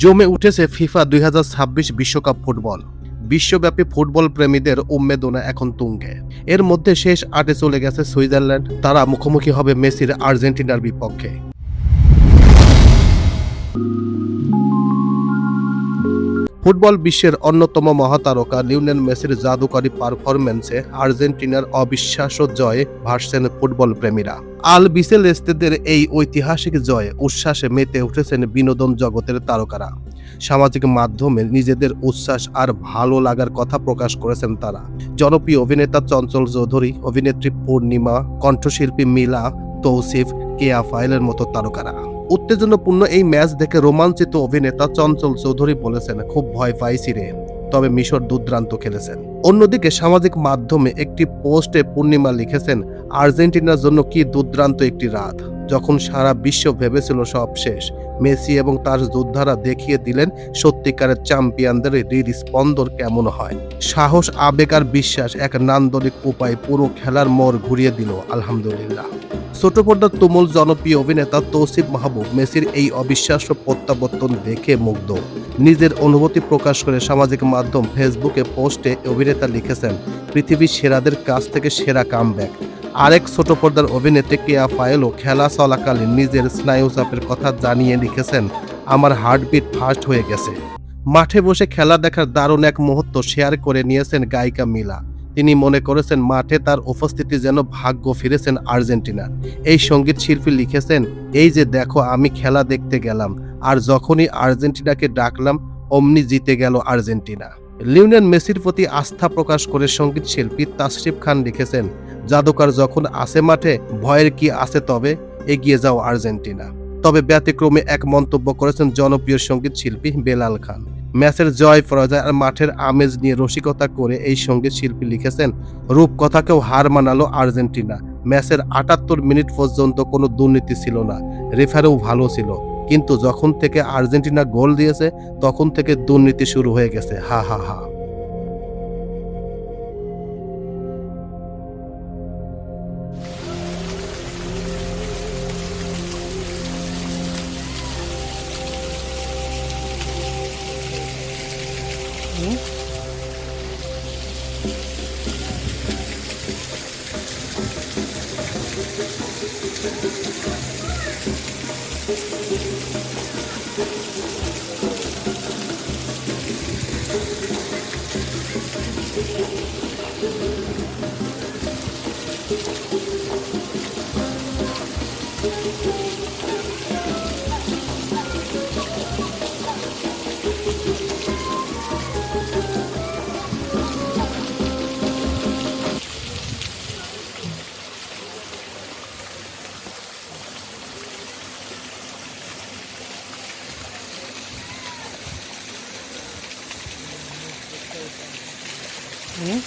জমে উঠেছে ফিফা ২০২৬ বিশ্বকাপ ফুটবল। বিশ্বব্যাপী ফুটবল প্রেমীদের উন্মেদনা এখন তুঙ্গে। এর মধ্যে শেষ ৮-এ চলে গেছে সুইজারল্যান্ড। তারা মুখোমুখি হবে মেসির আর্জেন্টিনার বিপক্ষে। ফুটবল বিশ্বের অন্যতম মহাতারকা লিওনেল মেসির জাদুকরী পারফরম্যান্সে আর্জেন্টিনার অবিশ্বাস্য জয়ে ভাসছেন ফুটবল প্রেমীরা। আল বিসেলেস্তেদের এই ঐতিহাসিক জয়ে উচ্ছ্বাসে মেতে উঠেছেন বিনোদন জগতের তারকারা। সামাজিক মাধ্যমে নিজেদের উচ্ছ্বাস আর ভালো লাগার কথা প্রকাশ করেছেন তারা। জনপ্রিয় অভিনেতা চঞ্চল চৌধুরী, অভিনেত্রী পূর্ণিমা, কণ্ঠশিল্পী মিলা, তৌসিফ, কেয়া ফাইলের মতো তারকারা। উত্তেজনাপূর্ণ এই ম্যাচ দেখে রোমাঞ্চিত অভিনেতা চঞ্চল চৌধুরী বলেছেন, খুব ভয় পাইছি রে, তবে মিশর দুর্দান্ত খেলেছেন। অন্যদিকে সামাজিক মাধ্যমে একটি পোস্টে পূর্ণিমা লিখেছেন, আর্জেন্টিনার জন্য কি দুর্দান্ত একটি রাত। যখন সারা বিশ্ব ভেবেছিল সব শেষ, মেসি এবং তার যোদ্ধারা দেখিয়ে দিলেন সত্যিকারের চ্যাম্পিয়নদের হৃদস্পন্দন কেমন হয়। সাহস, আবেগ আর বিশ্বাস এক নান্দনিক উপায়ে পুরো খেলার মোড় ঘুরিয়ে দিল। আলহামদুলিল্লাহ। ছোট পর্দার তুমুল জনপ্রিয় অভিনেতা তৌসিফ মাহবুব মেসির এই অবিশ্বাস্য প্রত্যাবর্তন দেখে মুগ্ধ। নিজের অনুভূতি প্রকাশ করে সামাজিক মাধ্যম ফেসবুকে পোস্টে অভিনেতা লিখেছেন, পৃথিবীর সেরাদের কাছ থেকে সেরা কামব্যাক। আরেক ছোট পর্দার অভিনেত্রী কেয়া ফায়েলও খেলা চলাকালীন নিজের স্নায়ুচাপের কথা জানিয়ে লিখেছেন, আমার হার্টবিট ফাস্ট হয়ে গেছে। মাঠে বসে খেলা দেখার দারুণ এক মুহূর্ত শেয়ার করে নিয়েছেন গায়িকা মিলা। তিনি মনে করেছেন মাঠে তার উপস্থিতি যেন ভাগ্য ফিরেছেন আর্জেন্টিনার। এই সঙ্গীত শিল্পী লিখেছেন, এই যে দেখো আমি খেলা দেখতে গেলাম, আর যখনই আর্জেন্টিনাকে ডাকলাম অমনি জিতে গেল আর্জেন্টিনা। লিওনেল মেসির প্রতি আস্থা প্রকাশ করে সঙ্গীত শিল্পী তাশরিফ খান লিখেছেন, জাদুকর যখন আসে মাঠে ভয়ের কি আছে, তবে এগিয়ে যাও আর্জেন্টিনা। তবে ব্যতিক্রমে এক মন্তব্য করেছেন জনপ্রিয় সঙ্গীত শিল্পী বেলাল খান। ম্যাচের জয় পরাজয় আর মাঠের আমেজ নিয়ে রসিকতা করে এই সঙ্গীত শিল্পী লিখেছেন, রূপকথাকেও হার মানালো আর্জেন্টিনা। ম্যাচের ৭৮ মিনিট পর্যন্ত কোনো দুর্নীতি ছিল না, রেফারিও ভালো ছিল, কিন্তু যখন থেকে আর্জেন্টিনা গোল দিয়েছে তখন থেকে দুর্নীতি শুরু হয়ে গেছে। হা হা হা। হুম